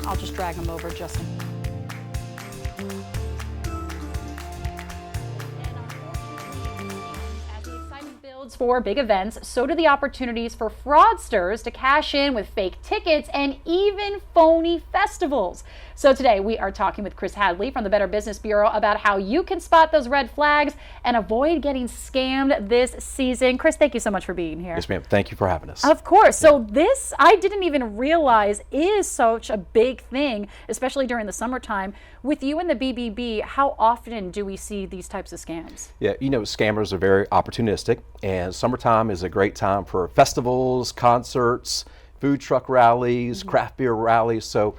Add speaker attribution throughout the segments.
Speaker 1: I'll just drag them over just for big events, so do the opportunities for fraudsters to cash in with fake tickets and even phony festivals. So today we are talking with Chris Hadley from the Better Business Bureau about how you can spot those red flags and avoid getting scammed this season. Chris, thank you so much for being here.
Speaker 2: Yes, ma'am. Thank you for having us.
Speaker 1: Of course. So this, I didn't even realize, is such a big thing, especially during the summertime. With you and the BBB, how often do we see these types of scams?
Speaker 2: Yeah, you know, scammers are very opportunistic, and summertime is a great time for festivals, concerts, food truck rallies, craft beer rallies. So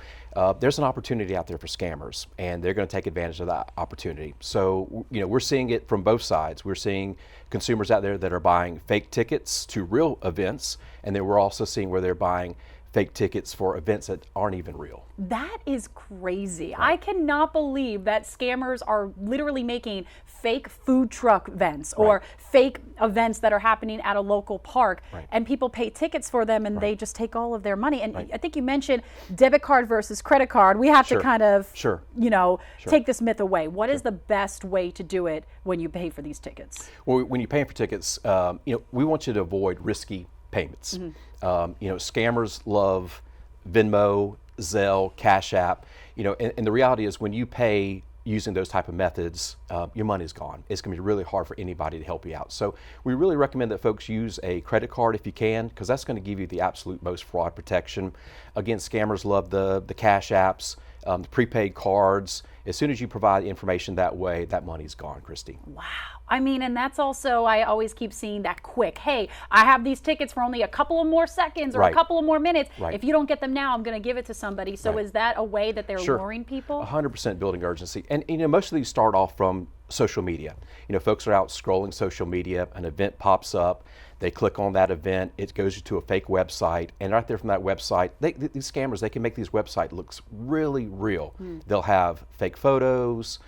Speaker 2: there's an opportunity out there for scammers, and they're going to take advantage of that opportunity. So, you know, we're seeing it from both sides. We're seeing consumers out there that are buying fake tickets to real events, and then we're also seeing where they're buying fake tickets for events that aren't even real.
Speaker 1: That is crazy. Right. I cannot believe that scammers are literally making fake food truck events or fake events that are happening at a local park, and people pay tickets for them, and they just take all of their money. And I think you mentioned debit card versus credit card. We have to kind of, you know, take this myth away. What is the best way to do it when you pay for these tickets?
Speaker 2: Well, when you're paying for tickets, you know, we want you to avoid risky payments. You know, scammers love Venmo, Zelle, Cash App. You know, and the reality is when you pay using those type of methods, your money's gone. It's going to be really hard for anybody to help you out. So we really recommend that folks use a credit card if you can, because that's going to give you the absolute most fraud protection. Again, scammers love the Cash Apps, the prepaid cards. As soon as you provide information that way, that money's gone, Christy.
Speaker 1: Wow. I mean, and that's also, I always keep seeing that quick, hey, I have these tickets for only a couple of more seconds or a couple of more minutes. If you don't get them now, I'm going to give it to somebody. So is that a way that they're luring people?
Speaker 2: 100% building urgency. And you know, most of these start off from social media. You know, folks are out scrolling social media, an event pops up, they click on that event, it goes to a fake website, and right there from that website, these scammers, they can make these websites look really real. They'll have fake photos,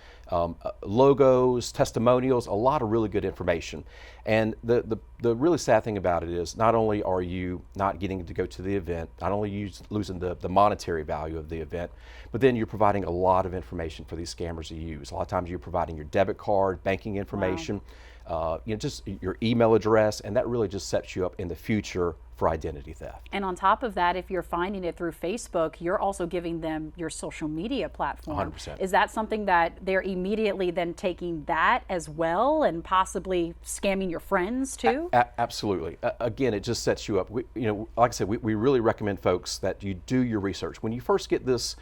Speaker 2: logos, testimonials, a lot of really good information. And the really sad thing about it is not only are you not getting to go to the event, not only are you losing the monetary value of the event, but then you're providing a lot of information for these scammers to use. A lot of times you're providing your debit card, banking information, you know, just your email address, and that really just sets you up in the future for identity theft.
Speaker 1: And on top of that, if you're finding it through Facebook, you're also giving them your social media platform.
Speaker 2: 100%.
Speaker 1: Is that something that they're immediately then taking that as well and possibly scamming your friends too?
Speaker 2: Absolutely. Again, it just sets you up. You know, like I said, we really recommend folks that you do your research. When you first get this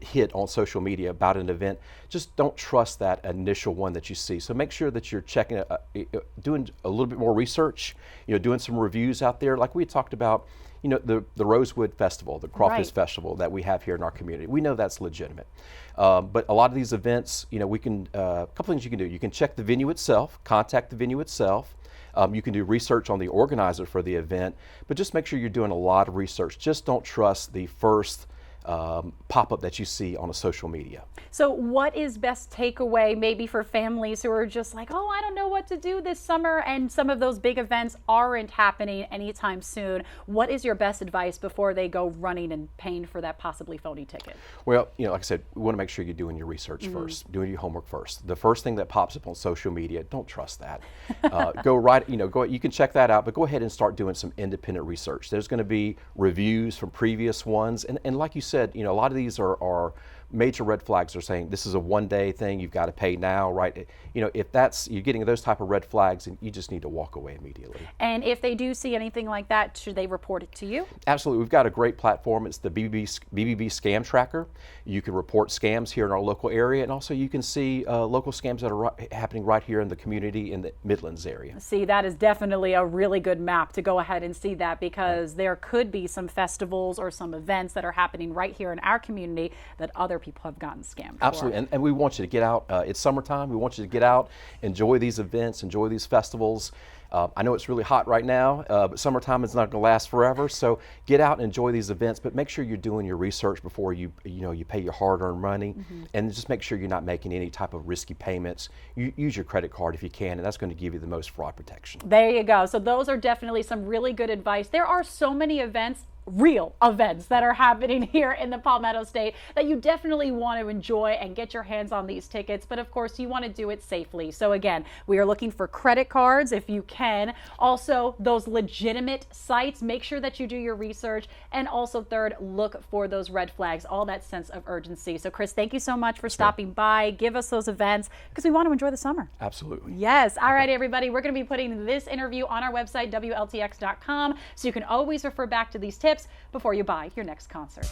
Speaker 2: hit on social media about an event, just don't trust that initial one that you see. So make sure that you're checking, doing a little bit more research, you know, doing some reviews out there. Like we talked about, you know, the Rosewood Festival, the Crawfish Festival that we have here in our community. We know that's legitimate. But a lot of these events, you know, we can, a couple things you can do. You can check the venue itself, contact the venue itself. You can do research on the organizer for the event, but just make sure you're doing a lot of research. Just don't trust the first pop-up that you see on a social media.
Speaker 1: So what is best takeaway maybe for families who are just like, oh, I don't know what to do this summer, and some of those big events aren't happening anytime soon? What is your best advice before they go running and paying for that possibly phony ticket?
Speaker 2: Well, you know, like I said, we want to make sure you're doing your research first, doing your homework first. The first thing that pops up on social media, don't trust that. You can check that out, but go ahead and start doing some independent research. There's going to be reviews from previous ones, and like you said, you know, a lot of these are major red flags. Are saying this is a one-day thing, you've got to pay now, right? You know, if you're getting those type of red flags, and you just need to walk away immediately.
Speaker 1: And if they do see anything like that, should they report it to you?
Speaker 2: Absolutely. We've got a great platform. It's the BBB Scam Tracker. You can report scams here in our local area, and also you can see local scams that are happening right here in the community in the Midlands area.
Speaker 1: See, that is definitely a really good map to go ahead and see that, because there could be some festivals or some events that are happening right here in our community that other people have gotten scammed for.
Speaker 2: Absolutely, and we want you to get out. It's summertime. We want you to get out, enjoy these events, enjoy these festivals. I know it's really hot right now, but summertime is not going to last forever. So get out and enjoy these events, but make sure you're doing your research before you pay your hard-earned money, and just make sure you're not making any type of risky payments. Use your credit card if you can, and that's going to give you the most fraud protection.
Speaker 1: There you go. So those are definitely some really good advice. There are so many events real events that are happening here in the Palmetto State that you definitely want to enjoy and get your hands on these tickets. But of course, you want to do it safely. So again, we are looking for credit cards if you can. Also, those legitimate sites, make sure that you do your research. And also third, look for those red flags, all that sense of urgency. So Chris, thank you so much for stopping by. Give us those events because we want to enjoy the summer.
Speaker 2: Absolutely.
Speaker 1: Yes. All right, everybody. We're going to be putting this interview on our website, WLTX.com, so you can always refer back to these tips before you buy your next concert.